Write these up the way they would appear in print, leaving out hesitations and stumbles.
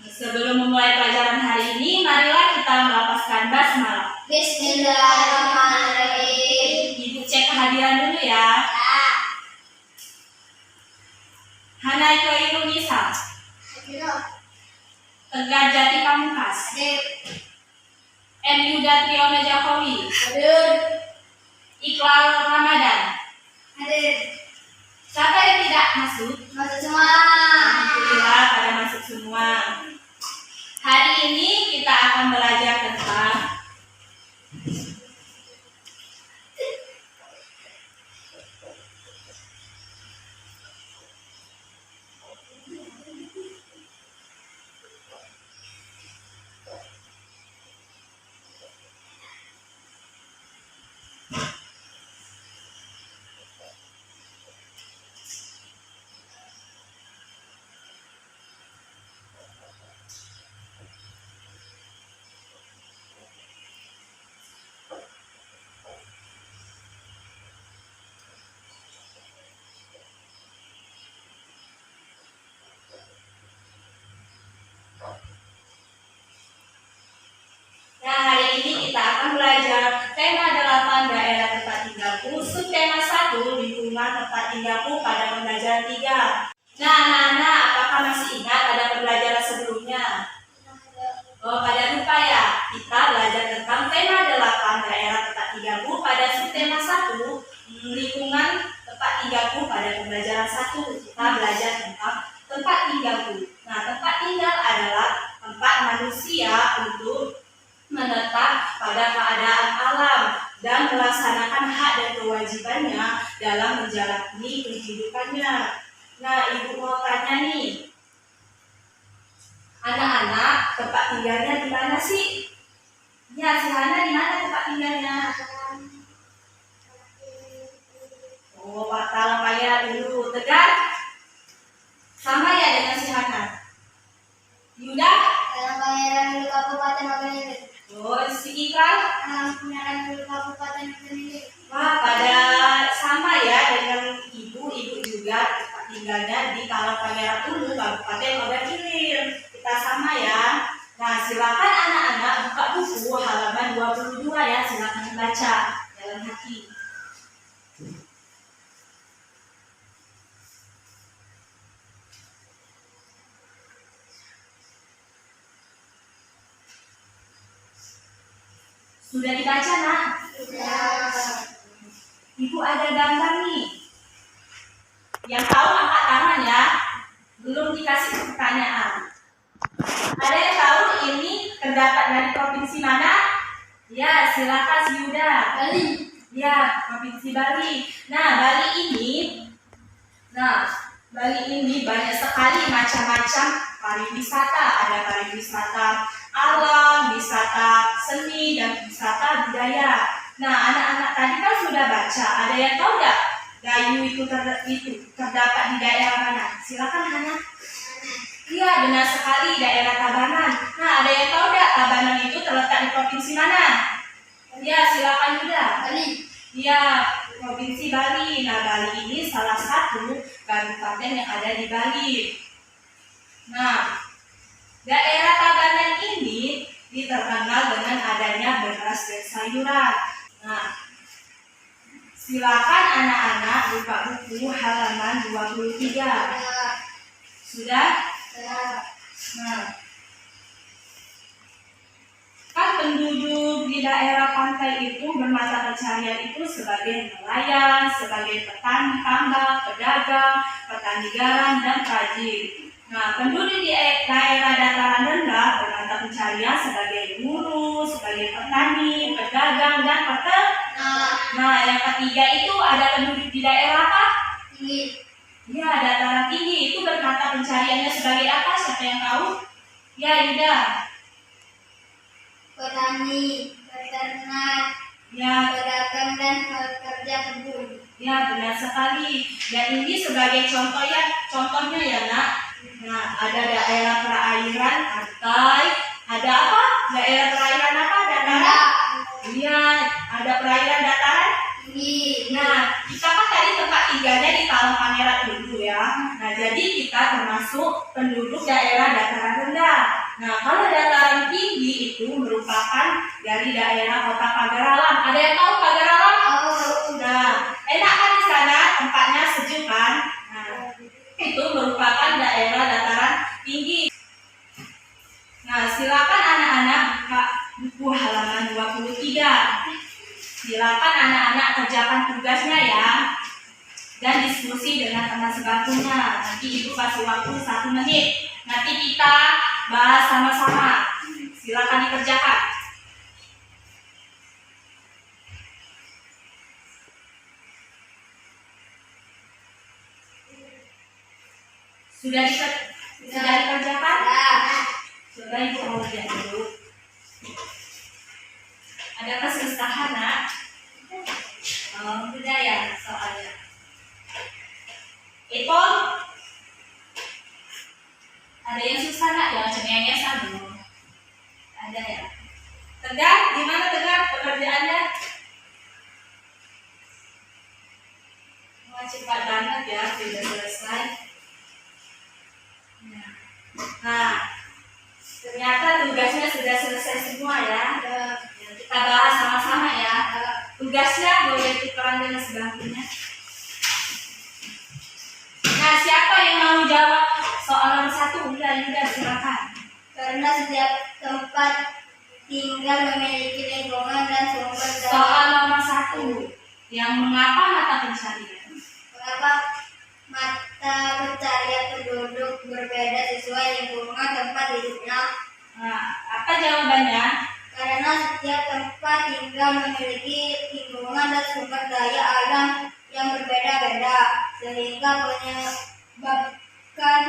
Sebelum memulai pelajaran hari ini, marilah kita melafazkan basmalah. Bismillahirrahmanirrahim. Ibu cek kehadiran dulu ya. Hanai Koirul Nisa, Tegar Jati Pamungkas, M. Yuda Triyono Jokowi, Iqbal Ramadan. Siapa yang tidak masuk? Masuk semua. Alhamdulillah pada masuk semua. Hari ini kita akan belajar tentang hari ini kita akan belajar tema 8 daerah tempat tinggalku, subtema 1 lingkungan tempat tinggalku pada pembelajaran 3. Nah, anak-anak, apakah masih ingat pada pembelajaran sebelumnya? Oh, pada lupa ya? Kita belajar tentang tema 8 daerah tempat tinggalku pada subtema 1 lingkungan tempat tinggalku pada pembelajaran 1. Kita belajar tentang tempat tinggalku. Nah, tempat tinggal adalah tempat manusia untuk menetap pada keadaan alam dan melaksanakan hak dan kewajibannya dalam menjalani kehidupannya. Nah, ibu mau tanya nih, anak-anak, tempat tinggalnya di mana sih? Ya, si Hana di mana tempat tinggalnya? Oh, Patalang Paya dulu. Tegar? Sama ya dengan si Hana? Yuda? Dalam Pangeran Dulu Kabupaten Ogan. Oh, si Ikral? Dalam Pangeran Dulu Kabupaten Ogan. Wah, pada sama ya dengan ibu juga tempat tinggalnya di Pangeran Dulu Kabupaten Ogan Ilir. Kita sama ya. Nah, silakan anak-anak buka buku halaman 22 ya, silakan baca dalam hati. Sudah dibaca, Nak? Sudah. Ibu ada gambar nih. Yang tahu angkat tangan ya. Belum dikasih pertanyaan. Ada yang tahu ini terdapat dari provinsi mana? Ya, silakan si Yuda. Bali. Ya, provinsi Bali. Nah, Bali ini banyak sekali macam-macam pariwisata. Ada pariwisata alam, wisata seni, dan wisata budaya. Nah, anak-anak tadi kan sudah baca. Ada yang tahu nggak Gayo itu terdapat di daerah mana? Silakan Hana. Iya, benar sekali, daerah Tabanan. Nah, ada yang tahu nggak Tabanan itu terletak di provinsi mana? Ya, silakan Yuda. Bali. Iya, provinsi Bali. Nah, Bali ini salah satu kabupaten yang ada di Bali. Nah, daerah Tabanan ini terkenal dengan adanya beras dan sayuran. Nah, silakan anak-anak buka buku halaman 23. Sudah? Nah, kan penduduk di daerah pantai itu bermata pencaharian itu sebagai nelayan, sebagai petani tambak, pedagang, petani garam, dan perajin. Nah, penduduk di daerah dataran rendah bermata pencaharian sebagai buruh, sebagai petani, pedagang, dan peternak. Nah, yang ketiga itu ada penduduk di daerah apa? Tinggi. Ya, dataran tinggi itu bermata pencahariannya sebagai apa? Siapa yang tahu? Ya, Yuda. Petani, peternak, Ya, pedagang, dan pekerja kebun. ya, benar sekali. Dan ini sebagai contohnya ya, Nak. Nah, ada daerah perairan, pantai. Ada apa? Daerah perairan apa? Dataran? Iya, ada perairan dataran Tinggi. Nah, kita kan tadi tempat tinggalnya di Talang Pangeran dulu ya. Nah, jadi kita termasuk penduduk daerah dataran rendah. Nah, kalau dataran tinggi itu merupakan dari daerah kota Pagaralam. Ada yang tahu Pagaralam? Nah, enak kan di sana, tempatnya sejuk kan? Nah, itu merupakan daerah dataran tinggi. Nah, silakan anak-anak buka buku halaman 23. Silakan anak-anak kerjakan tugasnya ya. Dan diskusi dengan teman sebangkunya. Nanti ibu kasih waktu 1 menit. Nanti kita bahas sama-sama. Silakan dikerjakan. Sudah dikerjakan? Coba ibu mau lihat dulu. Ada kesusahan nak? Oh, udah ya soalnya. Ipon, ada yang susah nak? Jangan cengengnya dulu. Ada ya. Tegar, gimana Tegar pekerjaannya? Wah, cepat banget ya, sudah selesai. Nah, ternyata tugasnya sudah selesai semua ya. Kita bahas sama-sama ya. Tugasnya boleh tukeran dengan sebangkunya. Nah, siapa yang mau jawab soal nomor 1? Udah, silakan. Karena setiap tempat tinggal memiliki lingkungan dan sumber daya. Soal nomor 1, yang mengapa mata pencarian? Mengapa mata pencarian penduduk berbeda sesuai lingkungan tempat hidupnya? Nah, apa jawabannya? Karena setiap tempat tinggal memiliki lingkungan dan sumber daya alam yang berbeda-beda, sehingga menyebabkan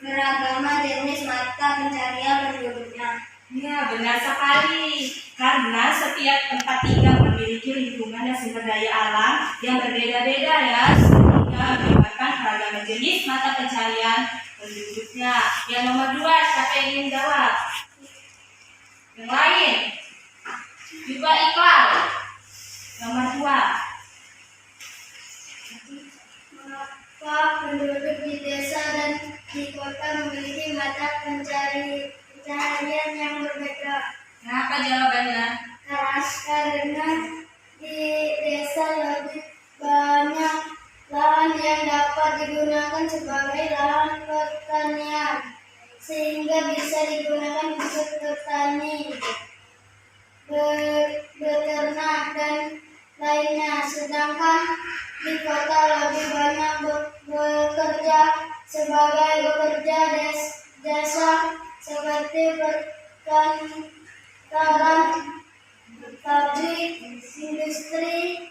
keragaman jenis mata pencarian penduduknya. Ya, benar sekali. Karena setiap tempat tinggal memiliki lingkungan dan sumber daya alam yang berbeda-beda ya, sehingga menyebabkan keragaman jenis mata pencarian penduduknya. Yang nomor 2, siapa yang ingin jawab? Yang lain? Juga Iqbal. Nomor 2. Mengapa penduduk di desa dan di kota memiliki mata pencarian yang berbeda? Kenapa jawabannya? Karena di desa lebih banyak lahan yang dapat digunakan sebagai lahan pertanian, sehingga bisa digunakan untuk bertani, beternak, dan lainnya. Sedangkan di kota lebih banyak bekerja sebagai jasa seperti perkantoran, pabrik, industri.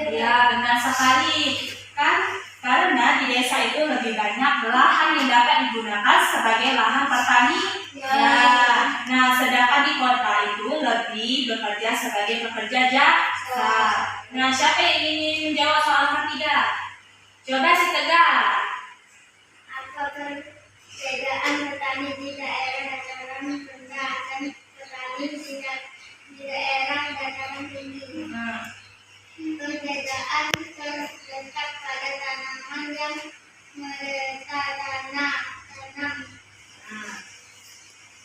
Ya, benar sekali. Kan karena di desa itu lebih banyak lahan yang dapat digunakan sebagai lahan pertanian. Ya. Nah, sedangkan di kota itu lebih bekerja sebagai pekerja jasa. Nah, siapa yang ingin menjawab soal nomor 3? Coba si Tegar. Apa perbedaan petani di daerah dataran rendah dan petani di daerah dataran tinggi? Perbedaan terletak pada tanaman yang mereka tanam.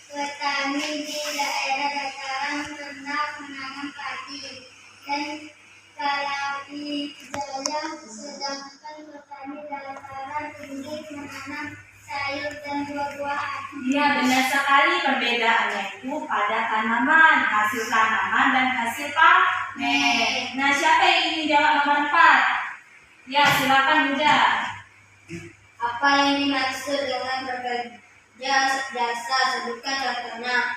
Petani di daerah dataran rendah menanam padi dan kalawija, sedangkan petani dataran tinggi menanam sayur dan buah-buahan. Iya, benar sekali. Perbedaannya itu pada tanaman, hasil tanaman dan hasil panen. Nah, siapa yang ingin jawab nomor 4? Ya, silakan Bunda. Apa yang dimaksud dengan bekerja jasa? Sebutkan contohnya.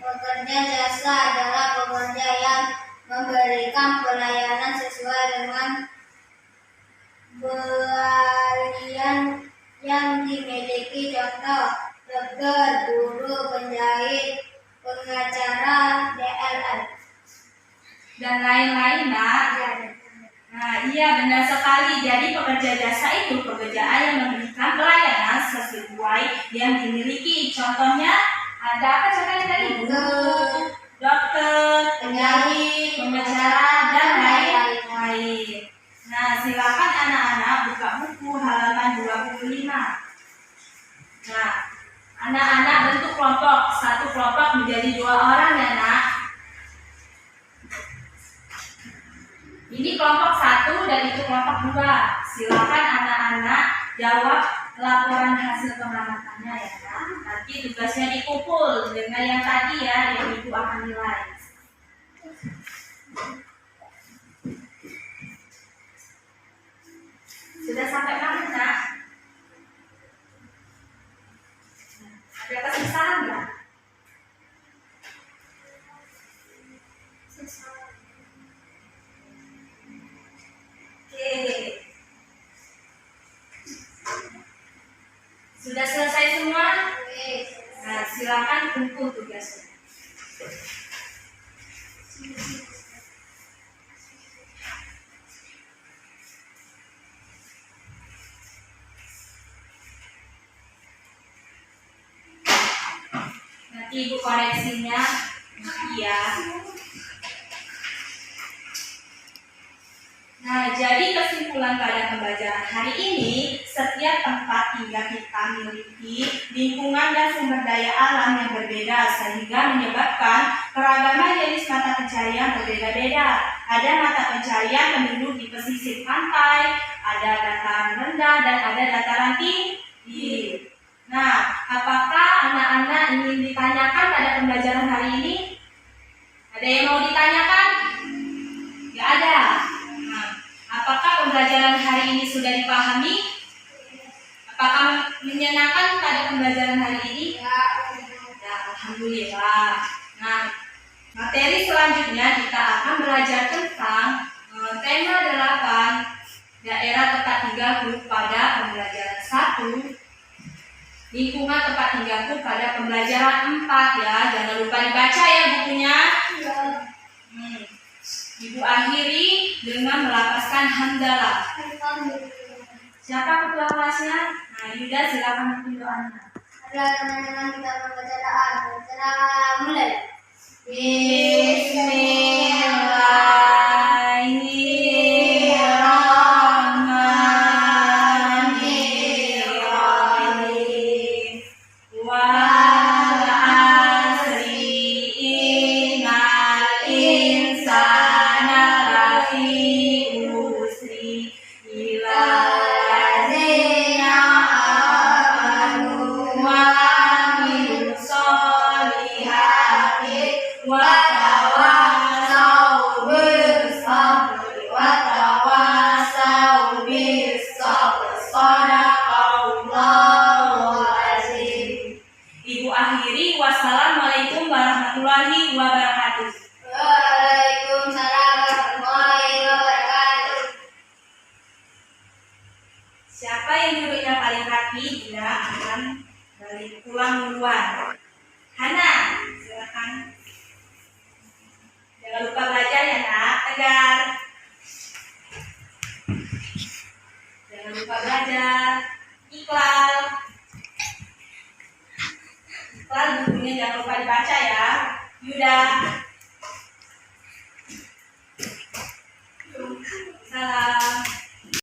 Pekerja jasa adalah pekerja yang memberikan pelayanan sesuai dengan keahlian yang dimiliki. Contoh, dokter, guru, penjahit, pengacara, DLL, Dan lain-lain, Nak. Nah, iya benar sekali. Jadi pekerja jasa itu pekerjaan yang memberikan pelayanan sesuai yang dimiliki. Contohnya ada apa contohnya tadi? Guru, dokter, penjahit, pengacara, dan lain-lain. Nah, silakan anak-anak buka buku halaman 25. 45. Nah, anak-anak bentuk kelompok. Satu kelompok menjadi 2 orang ya nak. Ini kelompok 1 dan itu kelompok 2. Silakan anak-anak jawab laporan hasil pengamatannya ya nak. Nanti tugasnya dikumpul dengan yang tadi ya, yang ibu akan nilai. Sudah sampai mana nak? Ada kesusahan nggak? Oke. Sudah selesai semua? Nah, silakan kumpul tugasnya. Nanti ibu koreksinya ya. Nah, jadi kesimpulan pada pembelajaran hari ini, setiap tempat tinggal kita memiliki lingkungan dan sumber daya alam yang berbeda sehingga menyebabkan keragaman jenis mata pencarian berbeda-beda. Ada mata pencarian penduduk di pesisir pantai, ada dataran rendah dan ada dataran tinggi. Nah, apakah anak-anak ingin ditanyakan pada pembelajaran hari ini? Ada yang mau ditanyakan? Tidak ada. Nah, apakah pembelajaran hari ini sudah dipahami? Apakah menyenangkan pada pembelajaran hari ini? Ya, alhamdulillah. Nah, materi selanjutnya kita akan belajar tentang tema 8 daerah tempat tinggalku pada pembelajaran 1. Lingkungan tempat tinggalku pada pembelajaran 4 ya. Jangan lupa dibaca ya bukunya. Ibu akhiri dengan melapaskan hamdalah. Siapa ketua kelasnya? Nah, Yuda silakan memimpin doanya. Adalah teman-teman kita pembacaan. Sekarang mulai. Bismillahirrahmanirrahim. Wal asri innal insana lafi khusri illa allazina amanu wa amilus solihati wa tawassaw bis sabri wa tawassaw bis sabri. Shadaqallahu azim. Ibu akhiri, wassalamualaikum warahmatullahi wabarakatuh. Waalaikumsalam warahmatullahi wabarakatuh. Siapa yang duduknya paling rapi, dia akan balik pulang duluan. Hana, silakan. Jangan lupa belajar ya nak, tegar. Jangan lupa belajar. Iqbal. Iqbal bukunya jangan lupa dibaca ya. Yuda. Salam.